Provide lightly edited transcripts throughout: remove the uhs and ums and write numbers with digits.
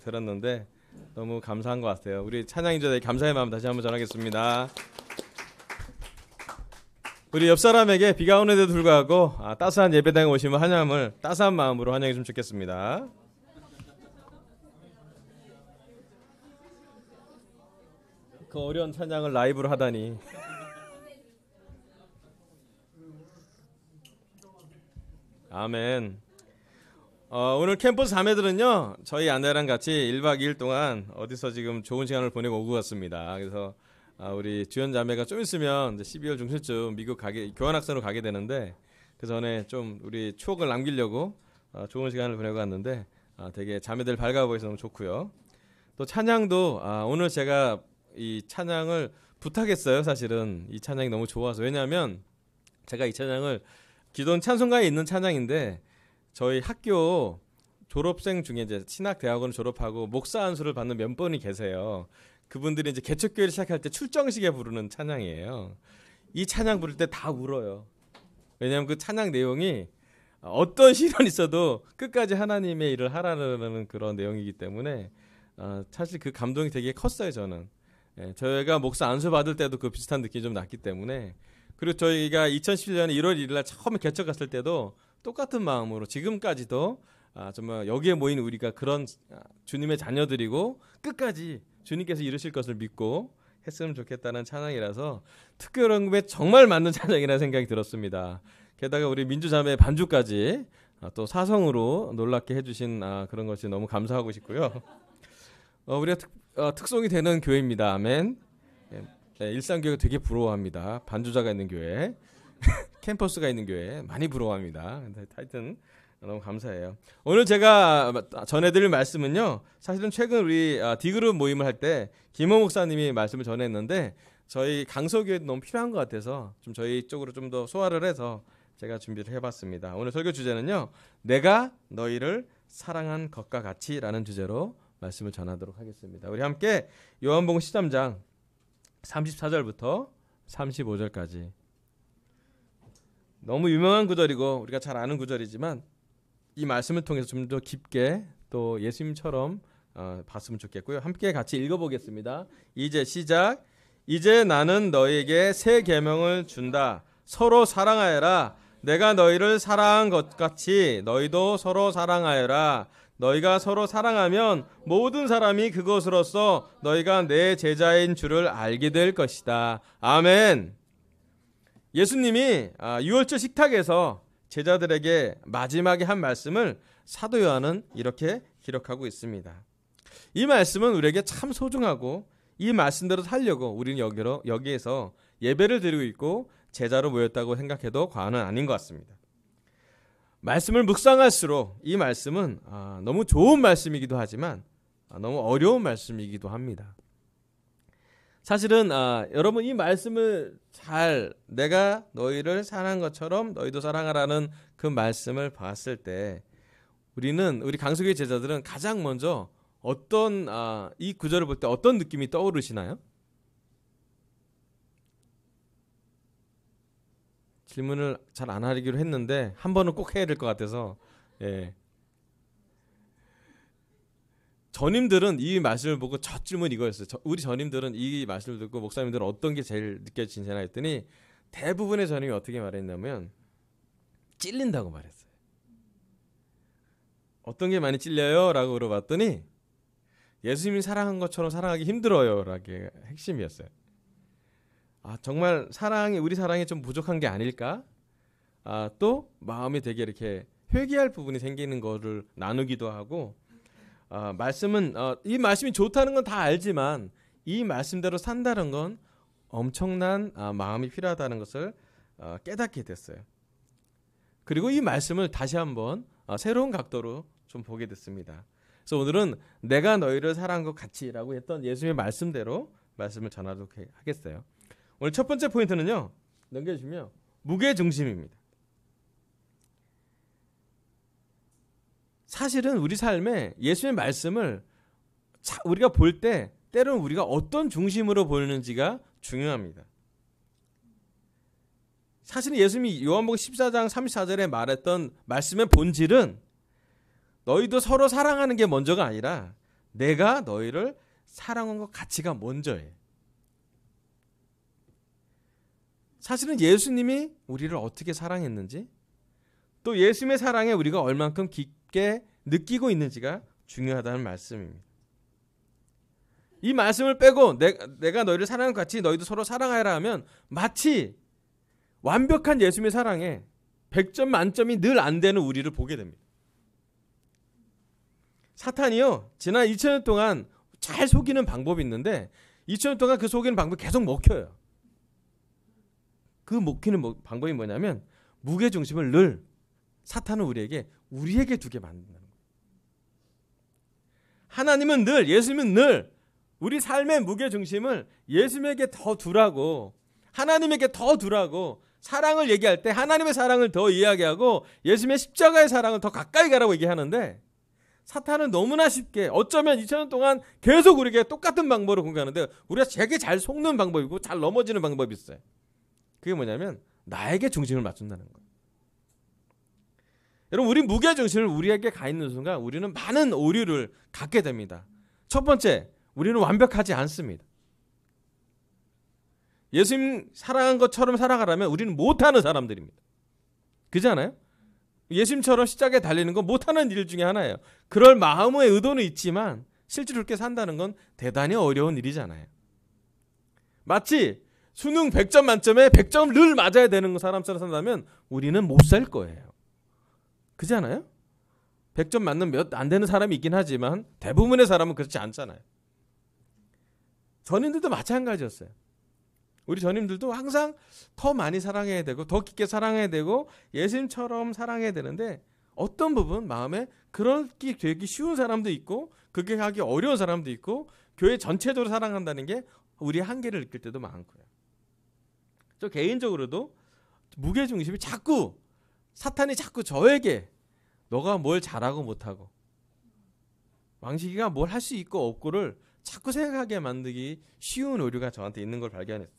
들었는데 너무 감사한 것 같아요. 우리 찬양인자들의 감사의 마음 다시 한번 전하겠습니다. 우리 옆 사람에게 비가 오는데도 불구하고 따스한 예배당에 오시면 환영을 따스한 마음으로 환영해 주면 좋겠습니다. 그 어려운 찬양을 라이브로 하다니. 아멘. 오늘 캠퍼스 자매들은요, 저희 아내랑 같이 1박 2일 동안 어디서 지금 좋은 시간을 보내고 오고 갔습니다. 그래서 우리 주연 자매가 좀 있으면 이제 12월 중순쯤 미국 교환학생으로 가게 되는데, 그 전에 좀 우리 추억을 남기려고 좋은 시간을 보내고 갔는데, 되게 자매들 밝아 보여서 너무 좋고요. 또 찬양도 오늘 제가 이 찬양을 부탁했어요. 사실은 이 찬양이 너무 좋아서. 왜냐하면 제가 이 찬양을 기존 찬송가에 있는 찬양인데, 저희 학교 졸업생 중에 이제 신학대학원을 졸업하고 목사 안수를 받는 몇 분이 계세요. 그분들이 이제 개척교회를 시작할 때 출정식에 부르는 찬양이에요. 이 찬양 부를 때 다 울어요. 왜냐하면 그 찬양 내용이 어떤 시련이 있어도 끝까지 하나님의 일을 하라는 그런 내용이기 때문에 사실 그 감동이 되게 컸어요. 저는 저희가 목사 안수 받을 때도 그 비슷한 느낌이 좀 났기 때문에, 그리고 저희가 2017년 1월 1일 날 처음에 개척 갔을 때도 똑같은 마음으로 지금까지도 정말 여기에 모인 우리가 그런 주님의 자녀들이고 끝까지 주님께서 이루실 것을 믿고 했으면 좋겠다는 찬양이라서 특별연금에 정말 맞는 찬양이라는 생각이 들었습니다. 게다가 우리 민주자매의 반주까지 또 사성으로 놀랍게 해주신 그런 것이 너무 감사하고 싶고요. 우리가 특송이 되는 교회입니다. 아멘. 네, 일산교회가 되게 부러워합니다. 반주자가 있는 교회, 캠퍼스가 있는 교회 많이 부러워합니다. 하여튼 너무 감사해요. 오늘 제가 전해드릴 말씀은요, 사실은 최근 우리 D그룹 모임을 할 때 김호 목사님이 말씀을 전했는데 저희 강서교회도 너무 필요한 것 같아서 좀 저희 쪽으로 좀 더 소화를 해서 제가 준비를 해봤습니다. 오늘 설교 주제는요, 내가 너희를 사랑한 것과 같이라는 주제로 말씀을 전하도록 하겠습니다. 우리 함께 요한복음 13장 34절부터 35절까지, 너무 유명한 구절이고 우리가 잘 아는 구절이지만 이 말씀을 통해서 좀 더 깊게 또 예수님처럼 봤으면 좋겠고요. 함께 같이 읽어보겠습니다. 이제 시작. 이제 나는 너희에게 새 계명을 준다. 서로 사랑하여라. 내가 너희를 사랑한 것 같이 너희도 서로 사랑하여라. 너희가 서로 사랑하면 모든 사람이 그것으로써 너희가 내 제자인 줄을 알게 될 것이다. 아멘. 예수님이 유월절 식탁에서 제자들에게 마지막에 한 말씀을 사도 요한은 이렇게 기록하고 있습니다. 이 말씀은 우리에게 참 소중하고 이 말씀대로 살려고 우리는 여기에서 예배를 드리고 있고 제자로 모였다고 생각해도 과언은 아닌 것 같습니다. 말씀을 묵상할수록 이 말씀은 너무 좋은 말씀이기도 하지만 너무 어려운 말씀이기도 합니다. 사실은 여러분 이 말씀을 잘 내가 너희를 사랑한 것처럼 너희도 사랑하라는 그 말씀을 봤을 때 우리 강석의 제자들은 가장 먼저 어떤 이 구절을 볼 때 어떤 느낌이 떠오르시나요? 질문을 잘 안 하기로 했는데 한 번은 꼭 해야 될 것 같아서 전임들은 이 말씀을 보고 첫 질문 이거였어요. 우리 전임들은 이 말씀을 듣고 목사님들은 어떤 게 제일 느껴지시나 했더니 대부분의 전임이 어떻게 말했냐면 찔린다고 말했어요. 어떤 게 많이 찔려요? 라고 물어봤더니 예수님이 사랑한 것처럼 사랑하기 힘들어요. 라게 핵심이었어요. 정말 우리 사랑이 좀 부족한 게 아닐까? 또 마음이 되게 이렇게 회개할 부분이 생기는 거를 나누기도 하고, 말씀은 이 말씀이 좋다는 건 다 알지만 이 말씀대로 산다는 건 엄청난 마음이 필요하다는 것을 깨닫게 됐어요. 그리고 이 말씀을 다시 한번 새로운 각도로 좀 보게 됐습니다. 그래서 오늘은 내가 너희를 사랑한 것 같이라고 했던 예수님의 말씀대로 말씀을 전하도록 하겠어요. 오늘 첫 번째 포인트는요, 넘겨주시면 무게중심입니다. 사실은 우리 삶에 예수님의 말씀을 우리가 볼 때 때로는 우리가 어떤 중심으로 보는지가 중요합니다. 사실은 예수님이 요한복음 14장 34절에 말했던 말씀의 본질은 너희도 서로 사랑하는 게 먼저가 아니라 내가 너희를 사랑한 것 가치가 먼저예요. 사실은 예수님이 우리를 어떻게 사랑했는지, 또 예수님의 사랑에 우리가 얼만큼 깊게 느끼고 있는지가 중요하다는 말씀입니다. 이 말씀을 빼고 내가 너희를 사랑한 것 같이 너희도 서로 사랑하라 하면 마치 완벽한 예수님의 사랑에 100점 만점이 늘 안 되는 우리를 보게 됩니다. 사탄이요, 지난 2000년 동안 잘 속이는 방법이 있는데 2000년 동안 그 속이는 방법이 계속 먹혀요. 그 먹히는 방법이 뭐냐면 무게중심을 늘 사탄은 우리에게 두게 만든다는 거예요. 하나님은 늘, 예수님은 늘 우리 삶의 무게중심을 예수님에게 더 두라고, 하나님에게 더 두라고, 사랑을 얘기할 때 하나님의 사랑을 더 이야기하고 예수님의 십자가의 사랑을 더 가까이 가라고 얘기하는데, 사탄은 너무나 쉽게 어쩌면 2000년 동안 계속 우리에게 똑같은 방법으로 공격하는데 우리가 되게 잘 속는 방법이고 잘 넘어지는 방법이 있어요. 그게 뭐냐면 나에게 중심을 맞춘다는 거예요. 여러분, 우리 무게중심을 우리에게 가 있는 순간 우리는 많은 오류를 갖게 됩니다. 첫 번째, 우리는 완벽하지 않습니다. 예수님 사랑한 것처럼 살아가라면 우리는 못하는 사람들입니다. 그렇지 않아요? 예수님처럼 십자가에 달리는 건 못하는 일 중에 하나예요. 그럴 마음의 의도는 있지만 실제로 그렇게 산다는 건 대단히 어려운 일이잖아요. 마치 수능 100점 만점에 100점 늘 맞아야 되는 사람처럼 산다면 우리는 못 살 거예요. 그렇지 않아요? 100점 맞는 몇 안 되는 사람이 있긴 하지만 대부분의 사람은 그렇지 않잖아요. 전임들도 마찬가지였어요. 우리 전임들도 항상 더 많이 사랑해야 되고 더 깊게 사랑해야 되고 예수님처럼 사랑해야 되는데 어떤 부분 마음에 그렇게 되기 쉬운 사람도 있고 그게 하기 어려운 사람도 있고 교회 전체적으로 사랑한다는 게 우리의 한계를 느낄 때도 많고요. 저 개인적으로도 무게중심이 사탄이 자꾸 저에게 너가 뭘 잘하고 못하고 왕식이가 뭘 할 수 있고 없고를 자꾸 생각하게 만들기 쉬운 오류가 저한테 있는 걸 발견했어요.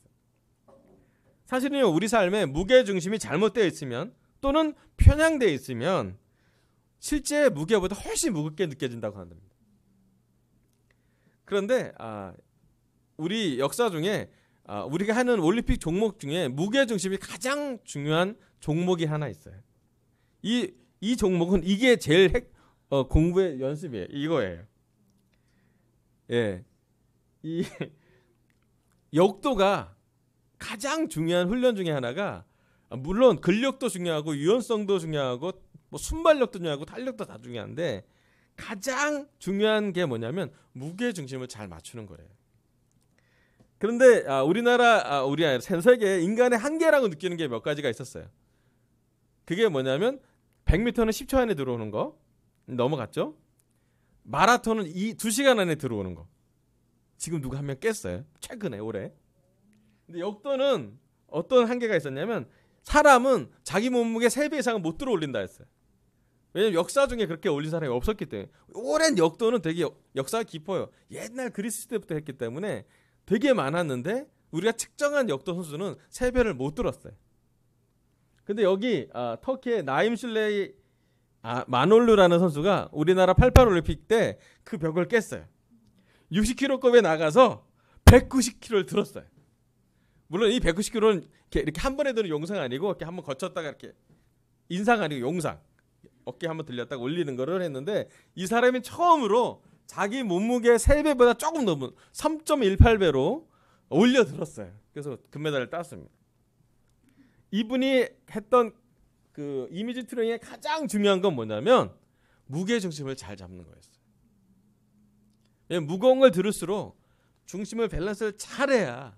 사실은 우리 삶에 무게중심이 잘못되어 있으면 또는 편향되어 있으면 실제 무게보다 훨씬 무겁게 느껴진다고 합니다. 그런데 우리 역사 중에 우리가 하는 올림픽 종목 중에 무게중심이 가장 중요한 종목이 하나 있어요. 이 종목은 이게 제일 공부의 연습이에요. 이거예요. 예, 이 역도가 가장 중요한 훈련 중에 하나가 물론 근력도 중요하고 유연성도 중요하고 뭐 순발력도 중요하고 탄력도 다 중요한데 가장 중요한 게 뭐냐면 무게중심을 잘 맞추는 거예요. 그런데 우리 전 세계 인간의 한계라고 느끼는 게 몇 가지가 있었어요. 그게 뭐냐면 100m는 10초 안에 들어오는 거 넘어갔죠. 마라톤은 2시간 안에 들어오는 거. 지금 누가 한 명 깼어요. 최근에 올해. 근데 역도는 어떤 한계가 있었냐면 사람은 자기 몸무게 3배 이상은 못 들어올린다 했어요. 왜냐면 역사 중에 그렇게 올린 사람이 없었기 때문에. 오랜 역도는 되게 역사가 깊어요. 옛날 그리스 시대부터 했기 때문에 되게 많았는데 우리가 측정한 역도 선수는 3배를 못 들었어요. 근데 여기 터키의 나임 슐레이 마놀루라는 선수가 우리나라 88 올림픽 때 그 벽을 깼어요. 60kg급에 나가서 190kg를 들었어요. 물론 이 190kg는 이렇게 한 번에 드는 용상 아니고 이렇게 한번 거쳤다가 이렇게 인상 아니고 용상 어깨 한번 들렸다가 올리는 거를 했는데 이 사람이 처음으로 자기 몸무게 3배보다 조금 넘은 3.18배로 올려 들었어요. 그래서 금메달을 땄습니다. 이분이 했던 그 이미지 트레이닝의 가장 중요한 건 뭐냐면 무게 중심을 잘 잡는 거였어요. 무거운 걸 들을수록 중심을 밸런스를 잘해야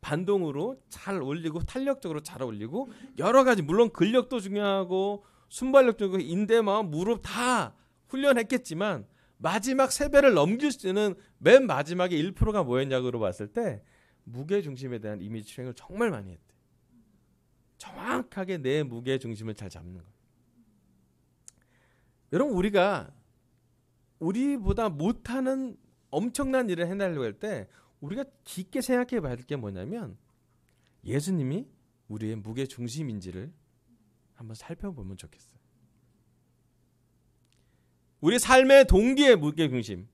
반동으로 잘 올리고 탄력적으로 잘 올리고 여러 가지 물론 근력도 중요하고 순발력도 중요하고 인대, 마음, 무릎 다 훈련했겠지만 마지막 3배를 넘길 수 있는 맨 마지막에 1%가 뭐였냐고 봤을 때 무게 중심에 대한 이미지 트레이닝을 정말 많이 했대. 정확하게 내 무게 중심을 잘 잡는 거예요. 여러분 우리보다 못하는 엄청난 일을 해내려고 할 때 우리가 깊게 생각해 봐야 될 게 뭐냐면 예수님이 우리의 무게 중심인지를 한번 살펴보면 좋겠어요. 우리 삶의 동기의 무게 중심,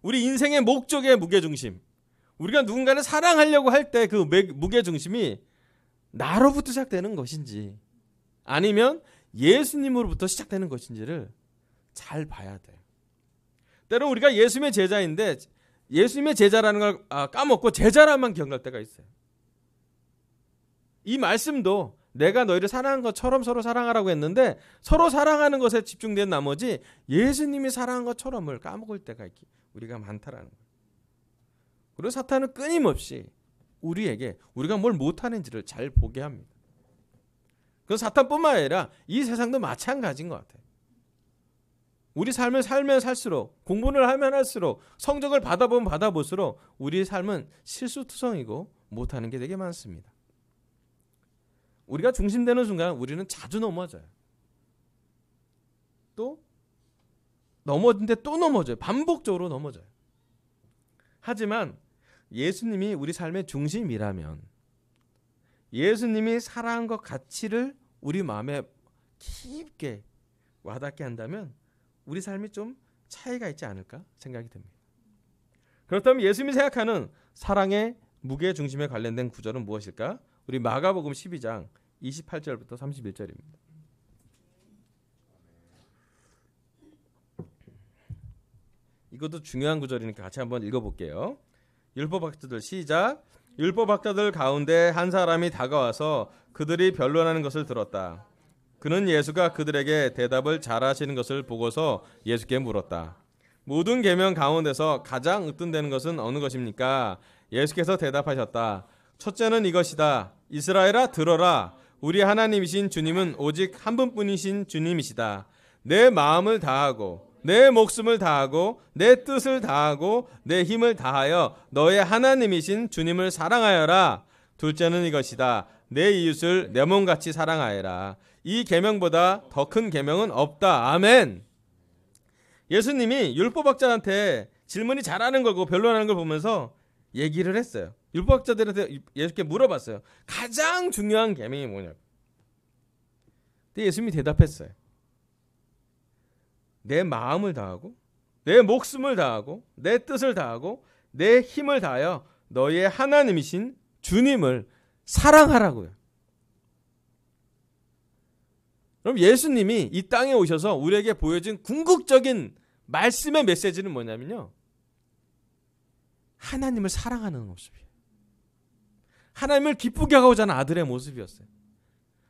우리 인생의 목적의 무게중심, 우리가 누군가를 사랑하려고 할 때 그 무게중심이 나로부터 시작되는 것인지 아니면 예수님으로부터 시작되는 것인지를 잘 봐야 돼요. 때로 우리가 예수님의 제자인데 예수님의 제자라는 걸 까먹고 제자라만 기억날 때가 있어요. 이 말씀도 내가 너희를 사랑한 것처럼 서로 사랑하라고 했는데 서로 사랑하는 것에 집중된 나머지 예수님이 사랑한 것처럼을 까먹을 때가 우리가 많다라는 거예요. 그리고 사탄은 끊임없이 우리에게 우리가 뭘 못하는지를 잘 보게 합니다. 그 사탄뿐만 아니라 이 세상도 마찬가지인 것 같아요. 우리 삶을 살면 살수록, 공부를 하면 할수록, 성적을 받아보면 받아볼수록 우리의 삶은 실수투성이고 못하는 게 되게 많습니다. 우리가 중심되는 순간 우리는 자주 넘어져요. 또 넘어진데 또 넘어져요. 반복적으로 넘어져요. 하지만 예수님이 우리 삶의 중심이라면 예수님이 사랑한 것 가치를 우리 마음에 깊게 와닿게 한다면 우리 삶이 좀 차이가 있지 않을까 생각이 듭니다. 그렇다면 예수님이 생각하는 사랑의 무게중심에 관련된 구절은 무엇일까? 우리 마가복음 12장 28절부터 31절입니다. 이것도 중요한 구절이니까 같이 한번 읽어볼게요. 율법학자들 시작. 율법학자들 가운데 한 사람이 다가와서 그들이 변론하는 것을 들었다. 그는 예수가 그들에게 대답을 잘하시는 것을 보고서 예수께 물었다. 모든 계명 가운데서 가장 으뜸되는 것은 어느 것입니까? 예수께서 대답하셨다. 첫째는 이것이다. 이스라엘아 들어라. 우리 하나님이신 주님은 오직 한 분뿐이신 주님이시다. 내 마음을 다하고 내 목숨을 다하고 내 뜻을 다하고 내 힘을 다하여 너의 하나님이신 주님을 사랑하여라. 둘째는 이것이다. 내 이웃을 내 몸같이 사랑하여라. 이 계명보다 더 큰 계명은 없다. 아멘. 예수님이 율법학자한테 질문이 잘하는 거고 변론하는 걸 보면서 얘기를 했어요. 율법학자들한테 예수께 물어봤어요. 가장 중요한 계명이 뭐냐고. 근데 예수님이 대답했어요. 내 마음을 다하고 내 목숨을 다하고 내 뜻을 다하고 내 힘을 다하여 너의 하나님이신 주님을 사랑하라고요. 그럼 예수님이 이 땅에 오셔서 우리에게 보여준 궁극적인 말씀의 메시지는 뭐냐면요. 하나님을 사랑하는 모습이에요. 하나님을 기쁘게 하고자 하는 아들의 모습이었어요.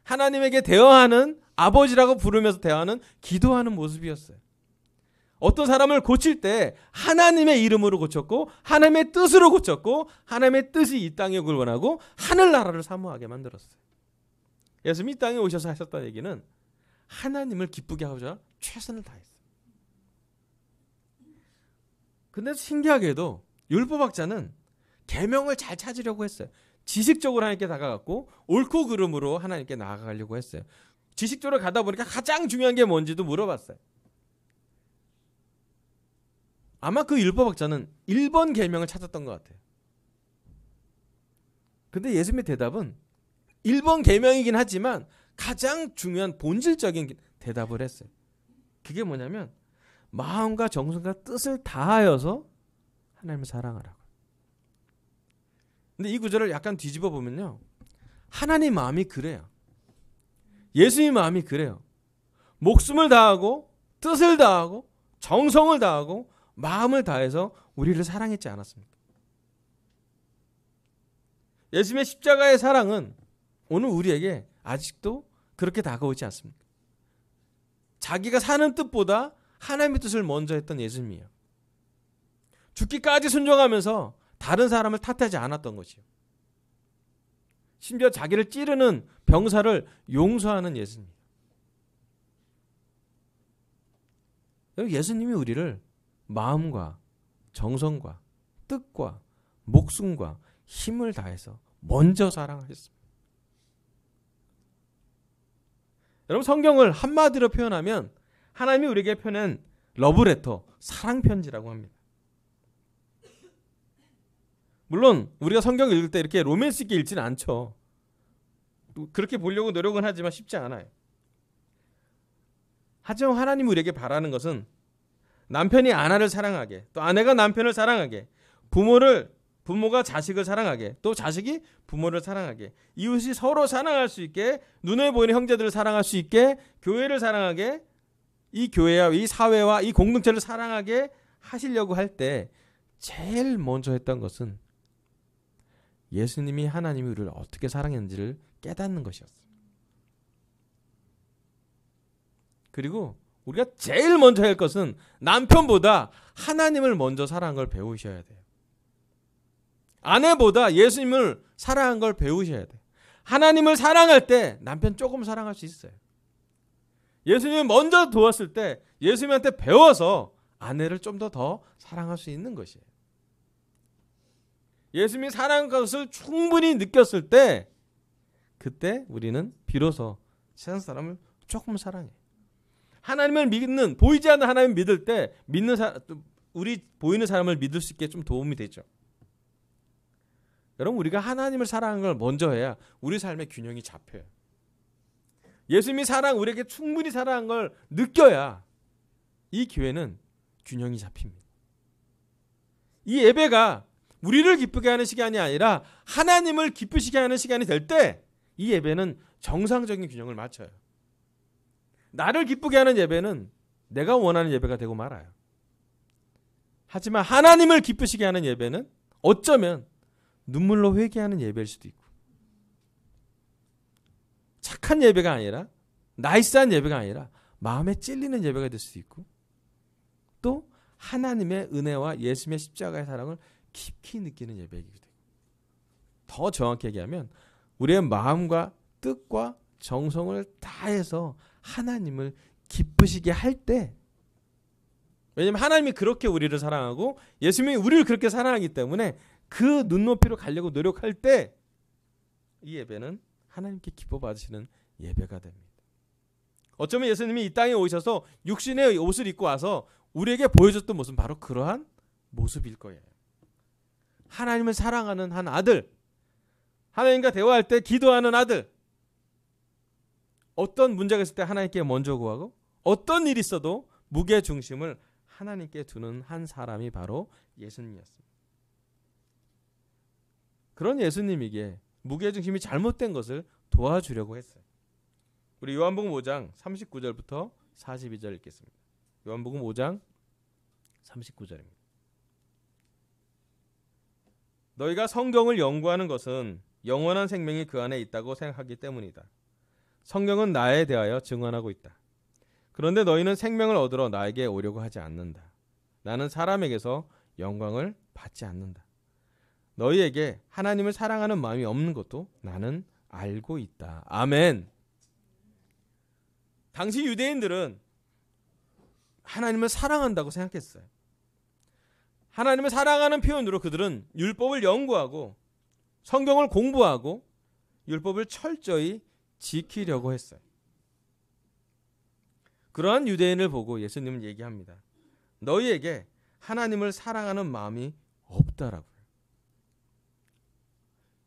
하나님에게 대화하는 아버지라고 부르면서 대화하는 기도하는 모습이었어요. 어떤 사람을 고칠 때 하나님의 이름으로 고쳤고 하나님의 뜻으로 고쳤고 하나님의 뜻이 이 땅에 오길 원하고 하늘나라를 사모하게 만들었어요. 예수님이 이 땅에 오셔서 하셨던 얘기는 하나님을 기쁘게 하고자 최선을 다했어요. 근데 신기하게도 율법학자는 계명을 잘 찾으려고 했어요. 지식적으로 하나님께 다가갔고 옳고 그름으로 하나님께 나아가려고 했어요. 지식적으로 가다 보니까 가장 중요한 게 뭔지도 물어봤어요. 아마 그 율법학자는 1번 계명을 찾았던 것 같아요. 근데 예수님의 대답은 1번 계명이긴 하지만 가장 중요한 본질적인 대답을 했어요. 그게 뭐냐면 마음과 정성과 뜻을 다하여서 하나님을 사랑하라고. 근데 이 구절을 약간 뒤집어 보면요. 하나님 마음이 그래요. 예수님 마음이 그래요. 목숨을 다하고 뜻을 다하고 정성을 다하고 마음을 다해서 우리를 사랑했지 않았습니까? 예수님의 십자가의 사랑은 오늘 우리에게 아직도 그렇게 다가오지 않습니까? 자기가 사는 뜻보다 하나님의 뜻을 먼저 했던 예수님이에요. 죽기까지 순종하면서 다른 사람을 탓하지 않았던 것이요. 심지어 자기를 찌르는 병사를 용서하는 예수님. 예수님이 우리를 마음과 정성과 뜻과 목숨과 힘을 다해서 먼저 사랑하셨습니다. 여러분 성경을 한마디로 표현하면 하나님이 우리에게 펴낸 러브레터, 사랑편지라고 합니다. 물론 우리가 성경을 읽을 때 이렇게 로맨스 있게 읽지는 않죠. 그렇게 보려고 노력은 하지만 쉽지 않아요. 하지만 하나님이 우리에게 바라는 것은 남편이 아내를 사랑하게, 또 아내가 남편을 사랑하게, 부모가 자식을 사랑하게, 또 자식이 부모를 사랑하게, 이웃이 서로 사랑할 수 있게, 눈에 보이는 형제들을 사랑할 수 있게, 교회를 사랑하게, 이 교회와 이 사회와 이 공동체를 사랑하게 하시려고 할 때 제일 먼저 했던 것은 예수님이 하나님이 우리를 어떻게 사랑했는지를 깨닫는 것이었어요. 그리고 우리가 제일 먼저 할 것은 남편보다 하나님을 먼저 사랑한 걸 배우셔야 돼요. 아내보다 예수님을 사랑한 걸 배우셔야 돼요. 하나님을 사랑할 때 남편 조금 사랑할 수 있어요. 예수님이 먼저 도왔을 때 예수님한테 배워서 아내를 좀 더 사랑할 수 있는 것이에요. 예수님이 사랑한 것을 충분히 느꼈을 때 그때 우리는 비로소 세상 사람을 조금 사랑해요. 하나님을 믿는, 보이지 않는 하나님을 믿을 때 우리 보이는 사람을 믿을 수 있게 좀 도움이 되죠. 여러분, 우리가 하나님을 사랑하는 걸 먼저 해야 우리 삶의 균형이 잡혀요. 예수님이 우리에게 충분히 사랑한 걸 느껴야 이 교회는 균형이 잡힙니다. 이 예배가 우리를 기쁘게 하는 시간이 아니라 하나님을 기쁘시게 하는 시간이 될 때 이 예배는 정상적인 균형을 맞춰요. 나를 기쁘게 하는 예배는 내가 원하는 예배가 되고 말아요. 하지만 하나님을 기쁘시게 하는 예배는 어쩌면 눈물로 회개하는 예배일 수도 있고, 착한 예배가 아니라, 나이스한 예배가 아니라 마음에 찔리는 예배가 될 수도 있고, 또 하나님의 은혜와 예수님의 십자가의 사랑을 깊이 느끼는 예배이기도 되고, 더 정확히 얘기하면 우리의 마음과 뜻과 정성을 다해서 하나님을 기쁘시게 할 때, 왜냐하면 하나님이 그렇게 우리를 사랑하고 예수님이 우리를 그렇게 사랑하기 때문에 그 눈높이로 가려고 노력할 때 이 예배는 하나님께 기뻐 받으시는 예배가 됩니다. 어쩌면 예수님이 이 땅에 오셔서 육신의 옷을 입고 와서 우리에게 보여줬던 모습은 바로 그러한 모습일 거예요. 하나님을 사랑하는 한 아들, 하나님과 대화할 때 기도하는 아들, 어떤 문제가 있을 때 하나님께 먼저 구하고 어떤 일이 있어도 무게중심을 하나님께 두는 한 사람이 바로 예수님이었습니다. 그런 예수님에게 무게중심이 잘못된 것을 도와주려고 했어요. 우리 요한복음 5장 39절부터 42절 읽겠습니다. 요한복음 5장 39절입니다. 너희가 성경을 연구하는 것은 영원한 생명이 그 안에 있다고 생각하기 때문이다. 성경은 나에 대하여 증언하고 있다. 그런데 너희는 생명을 얻으러 나에게 오려고 하지 않는다. 나는 사람에게서 영광을 받지 않는다. 너희에게 하나님을 사랑하는 마음이 없는 것도 나는 알고 있다. 아멘. 당시 유대인들은 하나님을 사랑한다고 생각했어요. 하나님을 사랑하는 표현으로 그들은 율법을 연구하고 성경을 공부하고 율법을 철저히 지키려고 했어요. 그러한 유대인을 보고 예수님은 얘기합니다. 너희에게 하나님을 사랑하는 마음이 없다라고요.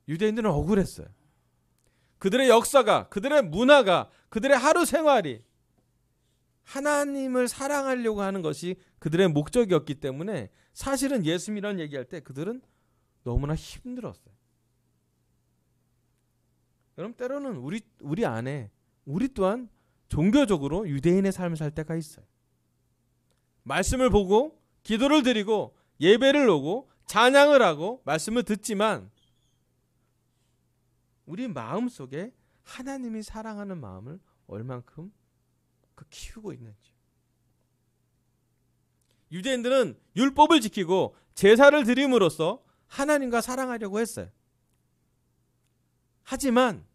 유대인들은 억울했어요. 그들의 역사가, 그들의 문화가, 그들의 하루 생활이 하나님을 사랑하려고 하는 것이 그들의 목적이었기 때문에 사실은 예수님이라는 얘기할 때 그들은 너무나 힘들었어요. 여러분, 때로는 우리 안에 우리 또한 종교적으로 유대인의 삶을 살 때가 있어요. 말씀을 보고 기도를 드리고 예배를 오고 찬양을 하고 말씀을 듣지만 우리 마음속에 하나님이 사랑하는 마음을 얼만큼 키우고 있는지. 유대인들은 율법을 지키고 제사를 드림으로써 하나님과 사랑하려고 했어요. 하지만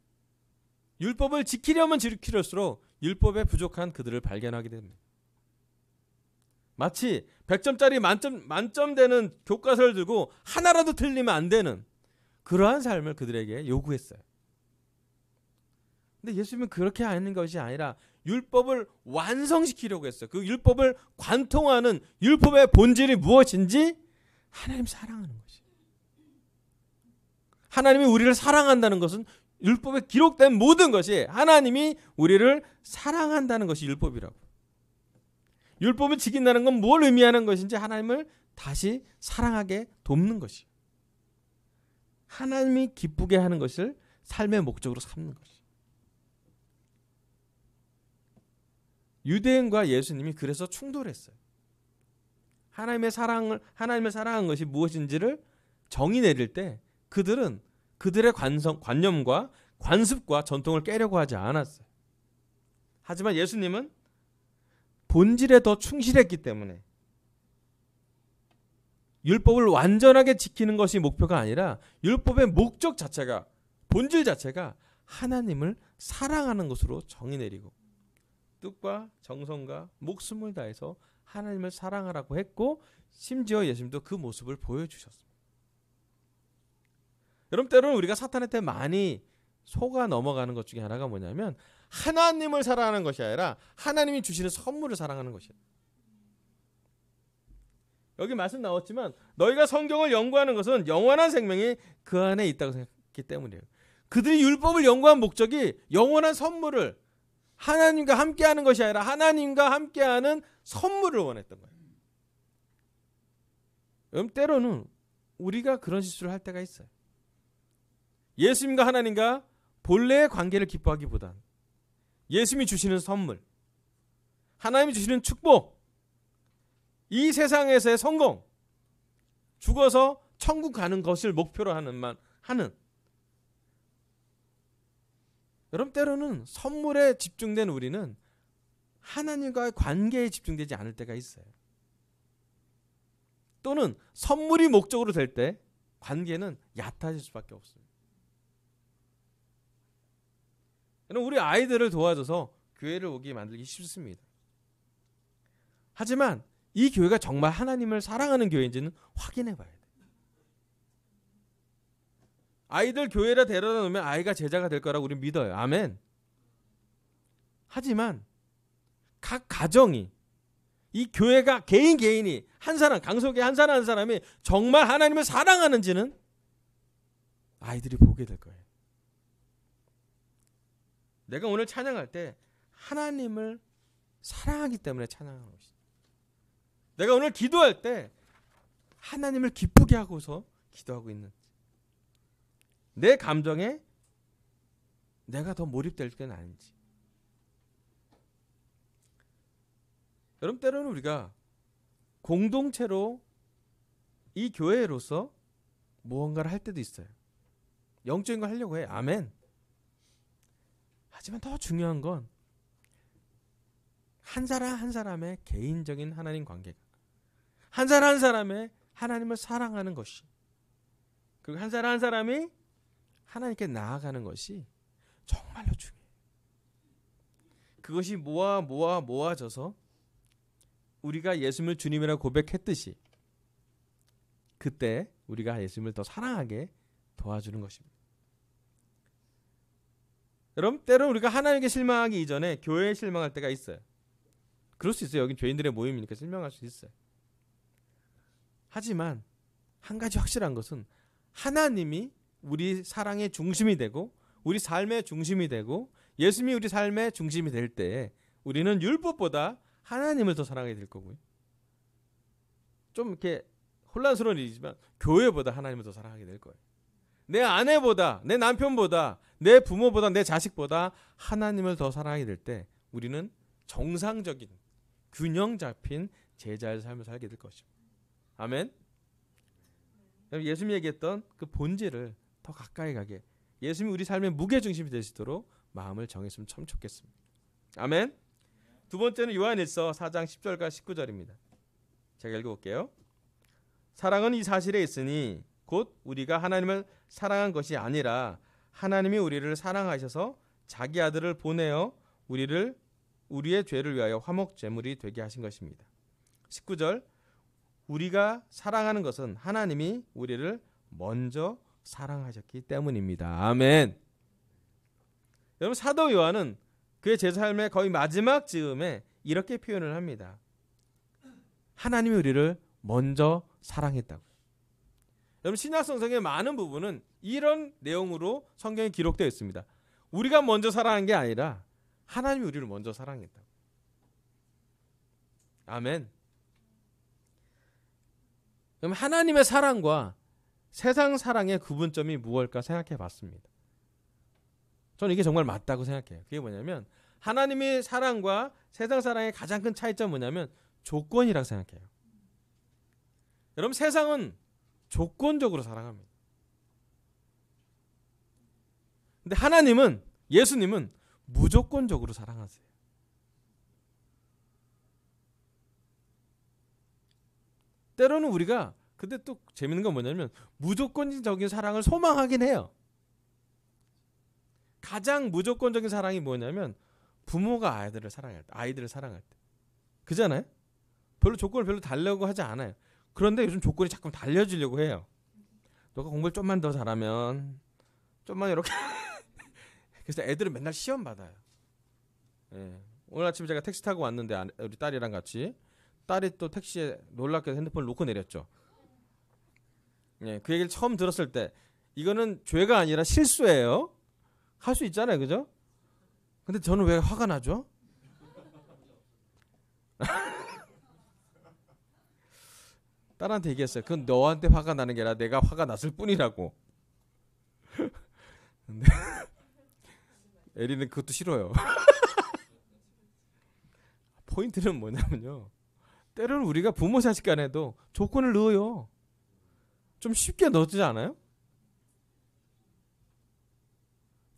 율법을 지키려면 지킬수록 율법에 부족한 그들을 발견하게 됩니다. 마치 100점짜리 만점 되는 교과서를 들고 하나라도 틀리면 안 되는 그러한 삶을 그들에게 요구했어요. 근데 예수님은 그렇게 하는 것이 아니라 율법을 완성시키려고 했어요. 그 율법을 관통하는 율법의 본질이 무엇인지 하나님 사랑하는 것이. 하나님이 우리를 사랑한다는 것은 율법에 기록된 모든 것이 하나님이 우리를 사랑한다는 것이 율법이라고. 율법을 지킨다는 건 뭘 의미하는 것인지 하나님을 다시 사랑하게 돕는 것이에요. 하나님이 기쁘게 하는 것을 삶의 목적으로 삼는 것이에요. 유대인과 예수님이 그래서 충돌했어요. 하나님을 사랑한 것이 무엇인지를 정의 내릴 때 그들은 그들의 관념과 관습과 전통을 깨려고 하지 않았어요. 하지만 예수님은 본질에 더 충실했기 때문에 율법을 완전하게 지키는 것이 목표가 아니라 율법의 목적 자체가, 본질 자체가 하나님을 사랑하는 것으로 정의 내리고 뜻과 정성과 목숨을 다해서 하나님을 사랑하라고 했고, 심지어 예수님도 그 모습을 보여주셨습니다. 여러분, 때로는 우리가 사탄한테 많이 속아 넘어가는 것 중에 하나가 뭐냐면 하나님을 사랑하는 것이 아니라 하나님이 주시는 선물을 사랑하는 것이에요. 여기 말씀 나왔지만 너희가 성경을 연구하는 것은 영원한 생명이 그 안에 있다고 생각했기 때문이에요. 그들이 율법을 연구한 목적이 영원한 선물을, 하나님과 함께하는 것이 아니라 하나님과 함께하는 선물을 원했던 거예요. 여러분, 때로는 우리가 그런 실수를 할 때가 있어요. 예수님과 하나님과 본래의 관계를 기뻐하기보단 예수님이 주시는 선물, 하나님이 주시는 축복, 이 세상에서의 성공, 죽어서 천국 가는 것을 목표로 하는 여러분, 때로는 선물에 집중된 우리는 하나님과의 관계에 집중되지 않을 때가 있어요. 또는 선물이 목적으로 될 때 관계는 얕아질 수밖에 없어요. 우리 아이들을 도와줘서 교회를 오게 만들기 쉽습니다. 하지만 이 교회가 정말 하나님을 사랑하는 교회인지는 확인해 봐야 돼요. 아이들 교회에 데려다 놓으면 아이가 제자가 될 거라고 우리는 믿어요. 아멘. 하지만 각 가정이, 이 교회가 개인이 한 사람, 강속의 한 사람이 정말 하나님을 사랑하는지는 아이들이 보게 될 거예요. 내가 오늘 찬양할 때 하나님을 사랑하기 때문에 찬양하는 것이다. 내가 오늘 기도할 때 하나님을 기쁘게 하고서 기도하고 있는, 내 감정에 내가 더 몰입될 때는 아닌지. 여러분, 때로는 우리가 공동체로 이 교회로서 무언가를 할 때도 있어요. 영적인 걸 하려고 해. 아멘. 하지만 더 중요한 건 한 사람 한 사람의 개인적인 하나님 관계가, 한 사람 한 사람의 하나님을 사랑하는 것이, 그리고 한 사람 한 사람이 하나님께 나아가는 것이 정말로 중요해요. 그것이 모아져서 우리가 예수님을 주님이라고 고백했듯이 그때 우리가 예수님을 더 사랑하게 도와주는 것입니다. 여러분, 때로는 우리가 하나님께 실망하기 이전에 교회에 실망할 때가 있어요. 그럴 수 있어요. 여긴 죄인들의 모임이니까 실망할 수 있어요. 하지만 한 가지 확실한 것은 하나님이 우리 사랑의 중심이 되고 우리 삶의 중심이 되고 예수님이 우리 삶의 중심이 될 때 우리는 율법보다 하나님을 더 사랑하게 될 거고요. 좀 이렇게 혼란스러운 일이지만 교회보다 하나님을 더 사랑하게 될 거예요. 내 아내보다, 내 남편보다, 내 부모보다, 내 자식보다 하나님을 더 사랑하게 될 때 우리는 정상적인 균형 잡힌 제자의 삶을 살게 될 것입니다. 아멘. 예수님이 얘기했던 그 본질을 더 가까이 가게, 예수님이 우리 삶의 무게중심이 되시도록 마음을 정했으면 참 좋겠습니다. 아멘. 두 번째는 요한일서 4장 10절과 19절입니다. 제가 읽어볼게요. 사랑은 이 사실에 있으니 곧 우리가 하나님을 사랑한 것이 아니라 하나님이 우리를 사랑하셔서 자기 아들을 보내어 우리의 죄를 위하여 화목 제물이 되게 하신 것입니다. 19절, 우리가 사랑하는 것은 하나님이 우리를 먼저 사랑하셨기 때문입니다. 아멘. 여러분, 사도 요한은 그의 제 삶의 거의 마지막 즈음에 이렇게 표현을 합니다. 하나님이 우리를 먼저 사랑했다고. 여러분, 신약 성경의 많은 부분은 이런 내용으로 성경에 기록되어 있습니다. 우리가 먼저 사랑한 게 아니라 하나님이 우리를 먼저 사랑했다고. 아멘. 그럼 하나님의 사랑과 세상 사랑의 구분점이 무엇일까 생각해 봤습니다. 저는 이게 정말 맞다고 생각해요. 그게 뭐냐면 하나님의 사랑과 세상 사랑의 가장 큰 차이점은 뭐냐면 조건이라고 생각해요. 여러분 세상은 조건적으로 사랑합니다. 근데 하나님은, 예수님은 무조건적으로 사랑하세요. 때로는 우리가 근데 또 재밌는 건 뭐냐면 무조건적인 사랑을 소망하긴 해요. 가장 무조건적인 사랑이 뭐냐면 부모가 아이들을 사랑할 때. 그잖아요? 별로 조건을 별로 달려고 하지 않아요. 그런데 요즘 조건이 자꾸 달려주려고 해요. 너가 공부를 좀만 더 잘하면 좀만 이렇게 그래서 애들은 맨날 시험 받아요. 예. 오늘 아침에 제가 택시 타고 왔는데 우리 딸이랑 같이 딸이 또 택시에 놀랍게 핸드폰을 놓고 내렸죠. 예, 그 얘기를 처음 들었을 때 이거는 죄가 아니라 실수예요. 할 수 있잖아요, 그죠? 근데 저는 왜 화가 나죠? 딸한테 얘기했어요. 그건 너한테 화가 나는 게 아니라 내가 화가 났을 뿐이라고. 근데 에리는 그것도 싫어요. 포인트는 뭐냐면요. 때로는 우리가 부모 자식 간에도 조건을 넣어요. 좀 쉽게 넣지 않아요?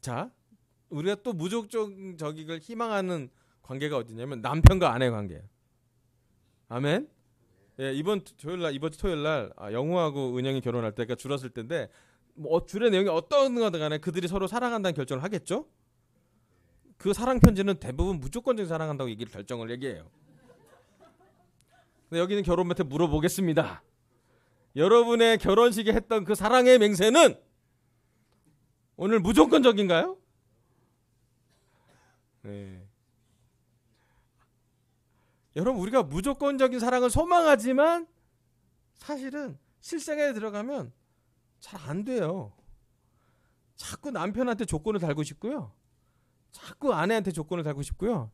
자, 우리가 또 무조건적인 희망하는 관계가 어디냐면 남편과 아내 관계예요. 아멘. 예, 이번 토요일 날 영우하고 은영이 결혼할 때가 줄었을 텐데 뭐 줄의 내용이 어떤 거든 간에 그들이 서로 사랑한다는 결정을 하겠죠? 그 사랑 편지는 대부분 무조건적인 사랑한다고 결정을 얘기해요. 근데 여기는 결혼 멘트 물어보겠습니다. 여러분의 결혼식에 했던 그 사랑의 맹세는 오늘 무조건적인가요? 네. 여러분 우리가 무조건적인 사랑을 소망하지만 사실은 실생활에 들어가면 잘 안 돼요. 자꾸 남편한테 조건을 달고 싶고요. 자꾸 아내한테 조건을 달고 싶고요.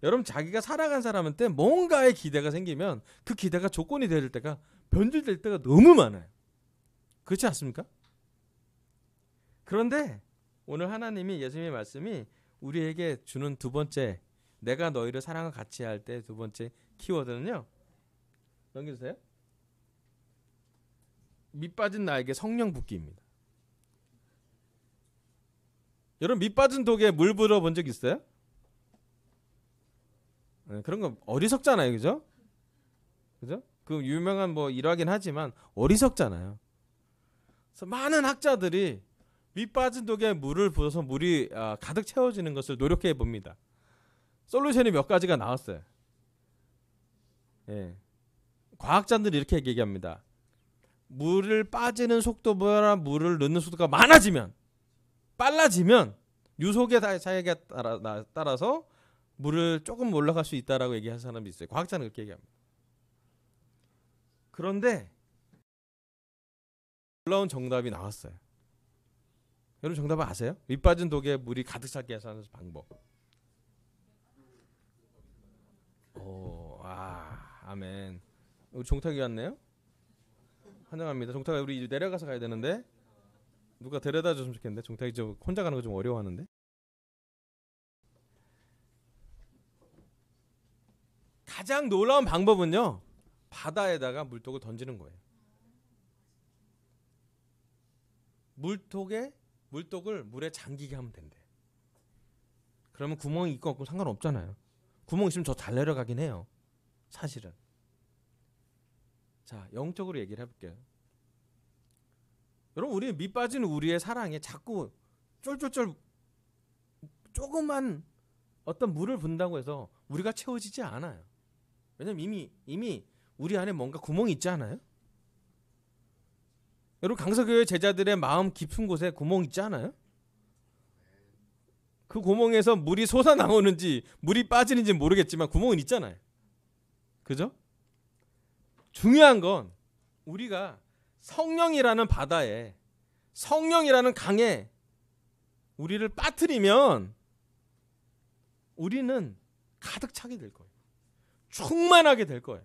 여러분 자기가 사랑한 사람한테 뭔가의 기대가 생기면 그 기대가 조건이 될 때가 변질될 때가 너무 많아요. 그렇지 않습니까? 그런데 오늘 하나님이 예수님의 말씀이 우리에게 주는 두 번째 내가 너희를 사랑과 같이 할 때 두 번째 키워드는요. 넘겨주세요. 밑빠진 나에게 성령 붓기입니다. 여러분 밑빠진 독에 물 불어 본 적 있어요? 네, 그런 거 어리석잖아요. 그죠? 그죠? 그 유명한 뭐 일화긴 하지만 어리석잖아요. 그래서 많은 학자들이 밑빠진 독에 물을 부어서 물이 가득 채워지는 것을 노력해 봅니다. 솔루션이 몇 가지가 나왔어요. 예. 과학자들이 이렇게 얘기합니다. 물을 빠지는 속도보다 물을 넣는 속도가 많아지면 빨라지면 유속의 차이에 따라서 물을 조금 올라갈 수 있다라고 얘기하는 사람이 있어요. 과학자는 그렇게 얘기합니다. 그런데 놀라운 정답이 나왔어요. 여러분 정답을 아세요? 밑빠진 독에 물이 가득 차게 해서 하는 방법. 오, 아멘. 우리 종탁이 왔네요. 환영합니다. 종탁아 우리 내려가서 가야 되는데 누가 데려다 줬으면 좋겠는데 종탁이 저 혼자 가는 거 좀 어려워하는데. 가장 놀라운 방법은요. 바다에다가 물독을 던지는 거예요. 물독을 물에 잠기게 하면 된대. 그러면 구멍이 있고 없고 상관없잖아요. 구멍 있으면 저 잘 내려가긴 해요. 사실은. 자, 영적으로 얘기를 해볼게요. 여러분 우리 밑빠진 우리의 사랑에 자꾸 쫄쫄쫄 조그만 어떤 물을 붓는다고 해서 우리가 채워지지 않아요. 왜냐면 이미 우리 안에 뭔가 구멍이 있지 않아요? 여러분 강서교회 제자들의 마음 깊은 곳에 구멍 있지 않아요? 그 구멍에서 물이 솟아나오는지 물이 빠지는지 모르겠지만 구멍은 있잖아요. 그죠? 중요한 건 우리가 성령이라는 바다에 성령이라는 강에 우리를 빠뜨리면 우리는 가득 차게 될 거예요. 충만하게 될 거예요.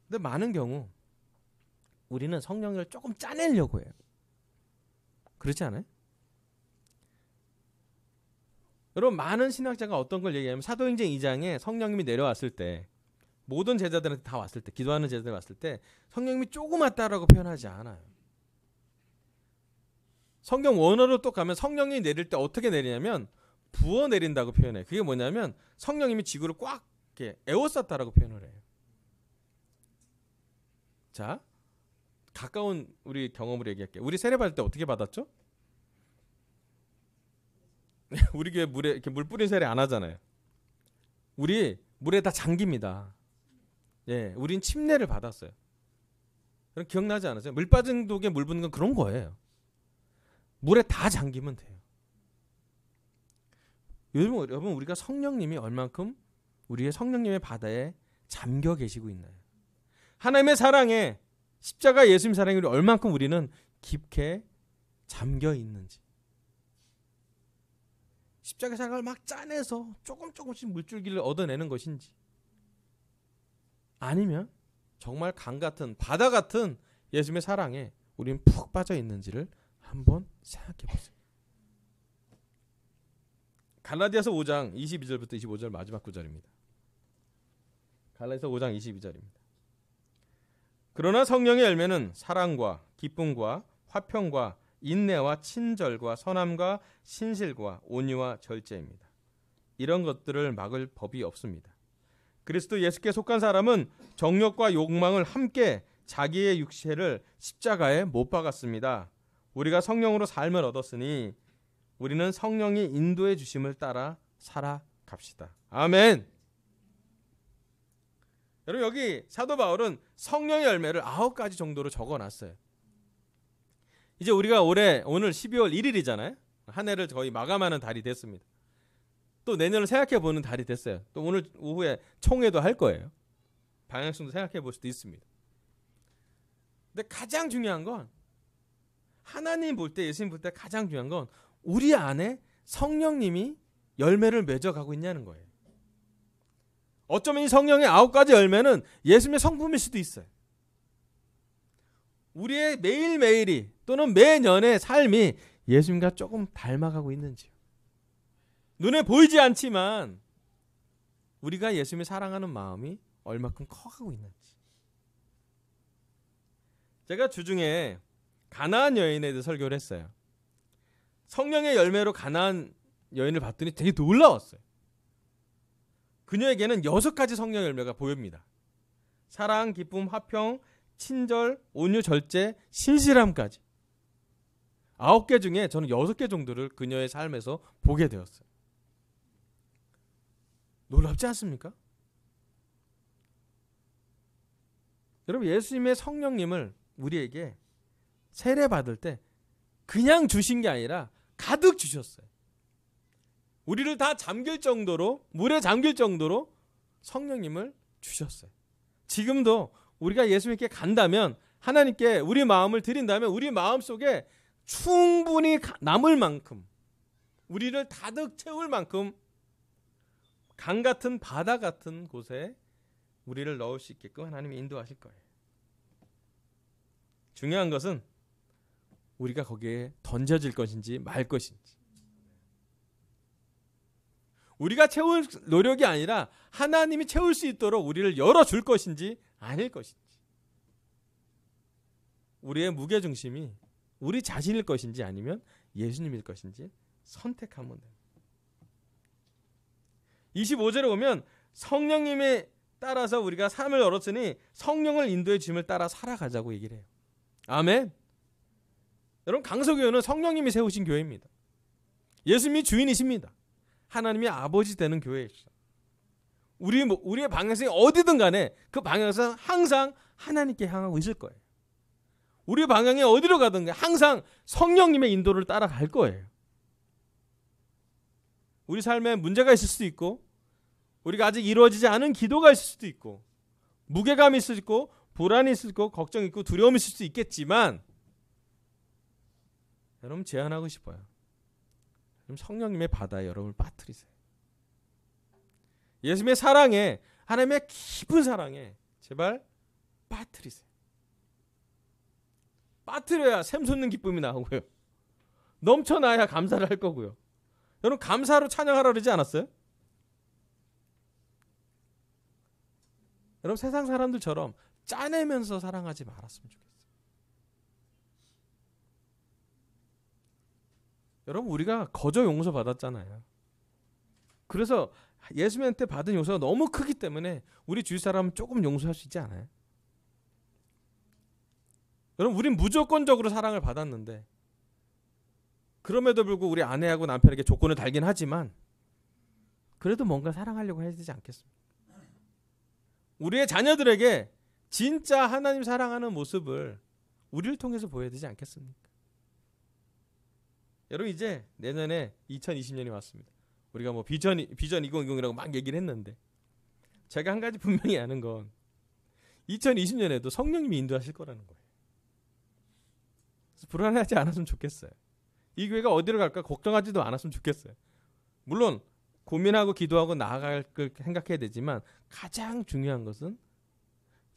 근데 많은 경우 우리는 성령을 조금 짜내려고 해요. 그렇지 않아요? 여러분, 많은 신학자가 어떤 걸 얘기하냐면 사도행전 2장에 성령님이 내려왔을 때, 모든 제자들한테 다 왔을 때, 기도하는 제자들 왔을 때 성령님이 조금 왔다라고 표현하지 않아요. 성경 원어로 또 가면 성령이 내릴 때 어떻게 내리냐면 부어 내린다고 표현해요. 그게 뭐냐면 성령님이 지구를 꽉 이렇게 에워쌌다라고 표현을 해요. 자, 가까운 우리 경험으로 얘기할게요. 우리 세례 받을 때 어떻게 받았죠? 우리 교회 물에 이렇게 물 뿌린 세례 안 하잖아요. 우리 물에 다 잠깁니다. 예, 우린 침례를 받았어요. 그럼 기억나지 않으세요? 물 빠진 독에 물 붓는 건 그런 거예요. 물에 다 잠기면 돼요. 여러분, 우리가 성령님이 얼만큼 우리의 성령님의 바다에 잠겨 계시고 있나요? 하나님의 사랑에, 십자가 예수님 사랑에 얼만큼 우리는 깊게 잠겨 있는지. 십자가 사랑을 막 짜내서 조금씩 물줄기를 얻어내는 것인지, 아니면 정말 강 같은, 바다 같은 예수님의 사랑에 우리는 푹 빠져 있는지를 한번 생각해 보세요. 갈라디아서 5장 22절부터 25절 마지막 구절입니다. 갈라디아서 5장 22절입니다. 그러나 성령의 열매는 사랑과 기쁨과 화평과 인내와 친절과 선함과 신실과 온유와 절제입니다. 이런 것들을 막을 법이 없습니다. 그리스도 예수께 속한 사람은 정욕과 욕망을 함께 자기의 육체를 십자가에 못 박았습니다. 우리가 성령으로 삶을 얻었으니 우리는 성령이 인도해 주심을 따라 살아갑시다. 아멘. 여러분, 여기 사도 바울은 성령의 열매를 9가지 정도로 적어놨어요. 이제 우리가 오늘 12월 1일이잖아요. 한 해를 거의 마감하는 달이 됐습니다. 또 내년을 생각해보는 달이 됐어요. 또 오늘 오후에 총회도 할 거예요. 방향성도 생각해볼 수도 있습니다. 근데 가장 중요한 건, 하나님 볼 때, 예수님 볼 때 가장 중요한 건 우리 안에 성령님이 열매를 맺어가고 있냐는 거예요. 어쩌면 이 성령의 9가지 열매는 예수님의 성품일 수도 있어요. 우리의 매일매일이 또는 매년의 삶이 예수님과 조금 닮아가고 있는지요. 눈에 보이지 않지만 우리가 예수님을 사랑하는 마음이 얼마큼 커가고 있는지. 제가 주중에 가나안 여인에 대해 설교를 했어요. 성령의 열매로 가나안 여인을 봤더니 되게 놀라웠어요. 그녀에게는 6가지 성령 열매가 보입니다. 사랑, 기쁨, 화평, 친절, 온유, 절제, 신실함까지. 9개 중에 저는 6개 정도를 그녀의 삶에서 보게 되었어요. 놀랍지 않습니까? 여러분, 예수님의 성령님을 우리에게 세례 받을 때 그냥 주신 게 아니라 가득 주셨어요. 우리를 다 잠길 정도로, 물에 잠길 정도로 성령님을 주셨어요. 지금도 우리가 예수님께 간다면, 하나님께 우리 마음을 드린다면 우리 마음속에 충분히 남을 만큼, 우리를 가득 채울 만큼 강 같은, 바다 같은 곳에 우리를 넣을 수 있게끔 하나님이 인도하실 거예요. 중요한 것은 우리가 거기에 던져질 것인지 말 것인지. 우리가 채울 노력이 아니라 하나님이 채울 수 있도록 우리를 열어줄 것인지 아닐 것인지. 우리의 무게중심이 우리 자신일 것인지 아니면 예수님일 것인지 선택하면 됩니다. 25절에 보면 성령님에 따라서 우리가 삶을 얻었으니 성령을 인도해 주심을 따라 살아가자고 얘기를 해요. 아멘. 여러분, 강서교회는 성령님이 세우신 교회입니다. 예수님이 주인이십니다. 하나님이 아버지 되는 교회이시죠. 우리의 방향성이 어디든 간에 그 방향에서 항상 하나님께 향하고 있을 거예요. 우리 방향이 어디로 가든 항상 성령님의 인도를 따라갈 거예요. 우리 삶에 문제가 있을 수도 있고, 우리가 아직 이루어지지 않은 기도가 있을 수도 있고, 무게감이 있을 수 있고, 불안이 있을 수 있고, 걱정이 있고, 두려움이 있을 수 있겠지만, 여러분, 제안하고 싶어요. 성령님의 바다에 여러분을 빠뜨리세요. 예수님의 사랑에, 하나님의 깊은 사랑에 제발 빠뜨리세요. 빠뜨려야 샘솟는 기쁨이 나오고요. 넘쳐나야 감사를 할 거고요. 여러분 감사로 찬양하라 그러지 않았어요? 여러분 세상 사람들처럼 짜내면서 사랑하지 말았으면 좋겠어요. 여러분 우리가 거저 용서 받았잖아요. 그래서 예수님한테 받은 용서가 너무 크기 때문에 우리 주위 사람은 조금 용서할 수 있지 않아요? 여러분 우린 무조건적으로 사랑을 받았는데 그럼에도 불구하고 우리 아내하고 남편에게 조건을 달긴 하지만 그래도 뭔가 사랑하려고 해야 되지 않겠습니까? 우리의 자녀들에게 진짜 하나님 사랑하는 모습을 우리를 통해서 보여야 되지 않겠습니까? 여러분 이제 내년에 2020년이 왔습니다. 우리가 뭐 비전 2020이라고 막 얘기를 했는데 제가 한 가지 분명히 아는 건 2020년에도 성령님이 인도하실 거라는 거예요. 그래서 불안해하지 않았으면 좋겠어요. 이 교회가 어디로 갈까 걱정하지도 않았으면 좋겠어요. 물론 고민하고 기도하고 나아갈 걸 생각해야 되지만 가장 중요한 것은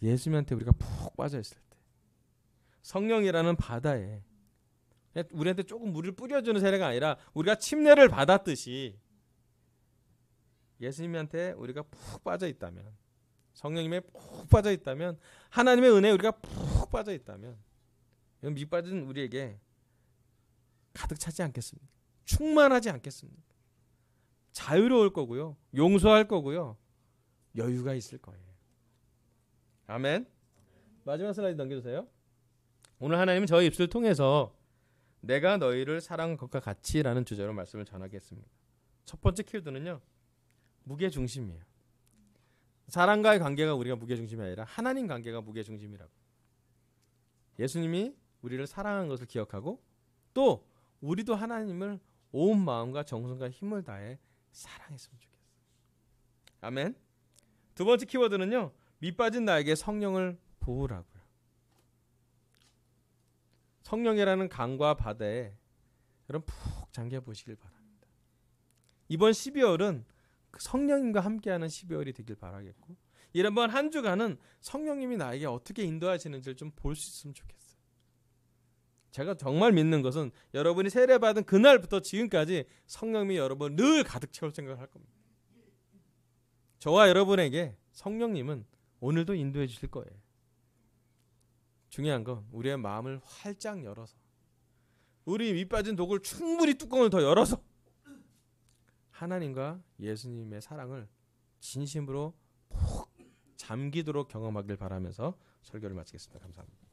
예수님한테 우리가 푹 빠져 있을 때 성령이라는 바다에 우리한테 조금 물을 뿌려주는 세례가 아니라 우리가 침례를 받았듯이 예수님한테 우리가 푹 빠져 있다면, 성령님에 푹 빠져 있다면, 하나님의 은혜에 우리가 푹 빠져 있다면 밑 빠진 우리에게 가득 차지 않겠습니까? 충만하지 않겠습니까? 자유로울 거고요, 용서할 거고요, 여유가 있을 거예요. 아멘. 마지막 슬라이드 넘겨주세요. 오늘 하나님은 저의 입술을 통해서 내가 너희를 사랑한 것과 같이라는 주제로 말씀을 전하겠습니다. 첫 번째 키워드는요, 무게중심이에요. 사람과의 관계가 우리가 무게중심이 아니라 하나님 관계가 무게중심이라고. 예수님이 우리를 사랑한 것을 기억하고 또 우리도 하나님을 온 마음과 정성과 힘을 다해 사랑했으면 좋겠어요. 아멘. 두 번째 키워드는요, 밑빠진 나에게 성령을 부으라고요. 성령이라는 강과 바다에 여러분 푹 잠겨 보시길 바랍니다. 이번 12월은 성령님과 함께하는 12월이 되길 바라겠고, 이번 한 주간은 성령님이 나에게 어떻게 인도하시는지를 좀 볼 수 있으면 좋겠어요. 제가 정말 믿는 것은 여러분이 세례받은 그날부터 지금까지 성령님이 여러분 늘 가득 채울 생각을 할 겁니다. 저와 여러분에게 성령님은 오늘도 인도해 주실 거예요. 중요한 건 우리의 마음을 활짝 열어서, 우리 밑빠진 독을 충분히 뚜껑을 더 열어서 하나님과 예수님의 사랑을 진심으로 푹 잠기도록 경험하길 바라면서 설교를 마치겠습니다. 감사합니다.